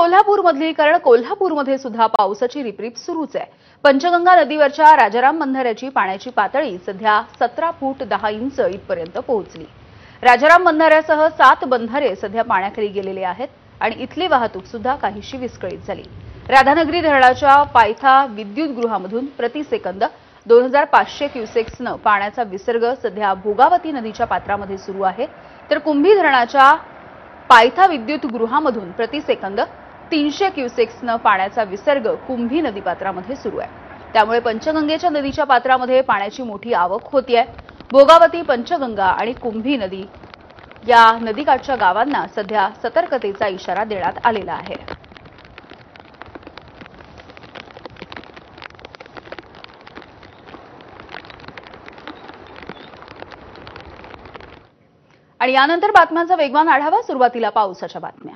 कोल्हापूरमधली, कारण कोल्हापूरमध्ये सुद्धा पावसाची रिपरिप सुरूच आहे। पंचगंगा नदीवरच्या राजाराम बंधाऱ्याची पाण्याची पातळी सध्या 17 फूट 10 इंच इथपर्यंत पोहोचली। राजाराम बंधाऱ्यासह 7 बंधारे सध्या पाण्याखाली गेलेले आहेत आणि इथली वाहतूक सुद्धा काहीशी विस्कळीत झाली। राधानगरी धरणाच्या पायथा विद्युतगृहामधून प्रति सेकंद 2500 क्युसेक्सनं पाण्याचा विसर्ग सध्या भोगावती नदीच्या पात्रामध्ये सुरू आहे, तर कुंभी धरणाच्या पायथा विद्युतगृहामधून प्रति सेकंद 300 क्युसेक्सनं पाण्याचा विसर्ग कुंभी नदीपात्रामध्ये सुरू आहे। त्यामुळे पंचगंगेच्या नदीच्या पात्रामध्ये पाण्याची मोठी आवक होतीये। भोगावती, पंचगंगा आणि कुंभी नदी या नदीकाठच्या गावांना सध्या सतर्कतेचा इशारा देण्यात आलेला आहे। आणि यानंतर बातम्यांचा वेगवान आढावा, सुरुवातीला पावसाच्या बातम्या।